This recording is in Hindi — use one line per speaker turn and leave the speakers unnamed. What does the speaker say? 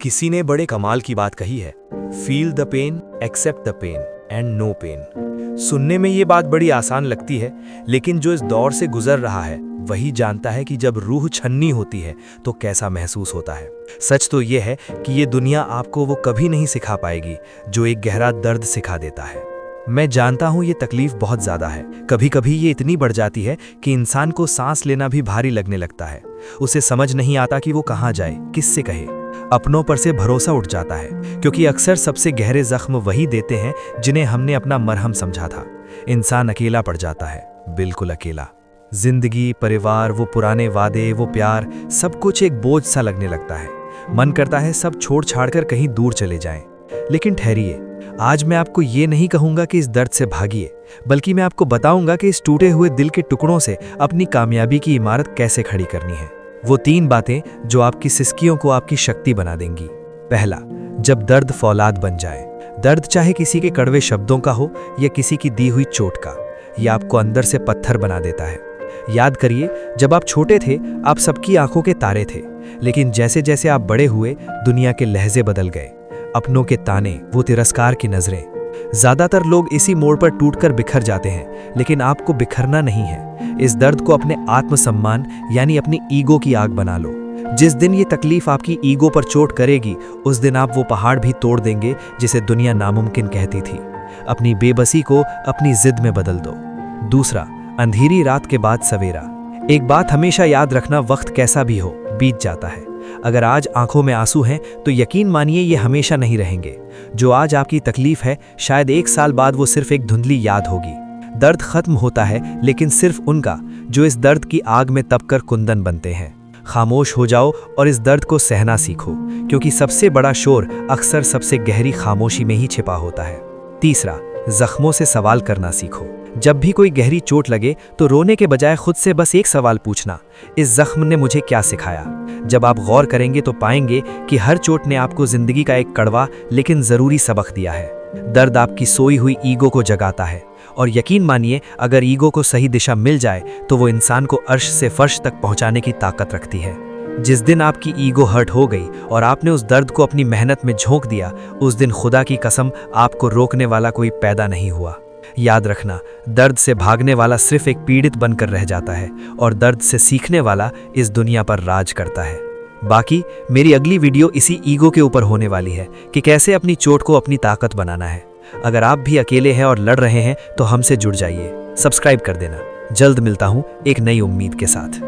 किसी ने बड़े कमाल की बात कही है, feel the pain, accept the pain and no pain. सुनने में ये बात बड़ी आसान लगती है, लेकिन जो इस दौर से गुजर रहा है वही जानता है कि जब रूह छन्नी होती है तो कैसा महसूस होता है। सच तो ये है कि ये दुनिया आपको वो कभी नहीं सिखा पाएगी जो एक गहरा दर्द सिखा देता है। मैं जानता हूँ ये तकलीफ बहुत ज़्यादा है, कभी कभी ये इतनी बढ़ जाती है कि इंसान को सांस लेना भी भारी लगने लगता है। उसे समझ नहीं आता कि वो कहाँ जाए, किससे कहे। अपनों पर से भरोसा उठ जाता है, क्योंकि अक्सर सबसे गहरे जख्म वही देते हैं जिन्हें हमने अपना मरहम समझा था। इंसान अकेला पड़ जाता है, बिल्कुल अकेला। जिंदगी, परिवार, वो पुराने वादे, वो प्यार, सब कुछ एक बोझ सा लगने लगता है। मन करता है सब छोड़ छाड़कर कहीं दूर चले जाएं। लेकिन ठहरिए, आज मैं आपको ये नहीं कहूँगा कि इस दर्द से भागिए, बल्कि मैं आपको बताऊंगा कि इस टूटे हुए दिल के टुकड़ों से अपनी कामयाबी की इमारत कैसे खड़ी करनी है। वो 3 बातें जो आपकी सिसकियों को आपकी शक्ति बना देंगी। पहला, जब दर्द फौलाद बन जाए। दर्द चाहे किसी के कड़वे शब्दों का हो या किसी की दी हुई चोट का, यह आपको अंदर से पत्थर बना देता है। याद करिए, जब आप छोटे थे आप सबकी आंखों के तारे थे, लेकिन जैसे जैसे आप बड़े हुए दुनिया के लहजे बदल गए। अपनों के ताने, वो तिरस्कार की नजरें। ज्यादातर लोग इसी मोड़ पर टूटकर बिखर जाते हैं, लेकिन आपको बिखरना नहीं है। इस दर्द को अपने आत्मसम्मान यानी अपनी ईगो की आग बना लो। जिस दिन ये तकलीफ आपकी ईगो पर चोट करेगी, उस दिन आप वो पहाड़ भी तोड़ देंगे जिसे दुनिया नामुमकिन कहती थी। अपनी बेबसी को अपनी जिद में बदल दो। दूसरा, अंधेरी रात के बाद सवेरा। एक बात हमेशा याद रखना, वक्त कैसा भी हो बीत जाता है। अगर आज आंखों में आंसू हैं तो यकीन मानिए ये हमेशा नहीं रहेंगे। जो आज आपकी तकलीफ है, शायद 1 साल बाद वो सिर्फ एक धुंधली याद होगी। दर्द खत्म होता है, लेकिन सिर्फ उनका जो इस दर्द की आग में तपकर कुंदन बनते हैं। खामोश हो जाओ और इस दर्द को सहना सीखो, क्योंकि सबसे बड़ा शोर अक्सर सबसे गहरी खामोशी में ही छिपा होता है। तीसरा, जख्मों से सवाल करना सीखो। जब भी कोई गहरी चोट लगे तो रोने के बजाय खुद से बस एक सवाल पूछना, इस जख्म ने मुझे क्या सिखाया। जब आप गौर करेंगे तो पाएंगे कि हर चोट ने आपको जिंदगी का एक कड़वा लेकिन जरूरी सबक दिया है। दर्द आपकी सोई हुई ईगो को जगाता है, और यकीन मानिए अगर ईगो को सही दिशा मिल जाए तो वो इंसान को अर्श से फर्श तक पहुंचाने की ताकत रखती है। जिस दिन आपकी ईगो हर्ट हो गई और आपने उस दर्द को अपनी मेहनत में झोंक दिया, उस दिन खुदा की कसम आपको रोकने वाला कोई पैदा नहीं हुआ। याद रखना, दर्द से भागने वाला सिर्फ एक पीड़ित बनकर रह जाता है, और दर्द से सीखने वाला इस दुनिया पर राज करता है। बाकी मेरी अगली वीडियो इसी ईगो के ऊपर होने वाली है कि कैसे अपनी चोट को अपनी ताकत बनाना है। अगर आप भी अकेले हैं और लड़ रहे हैं तो हमसे जुड़ जाइए, सब्सक्राइब कर देना। जल्द मिलता हूं एक नई उम्मीद के साथ।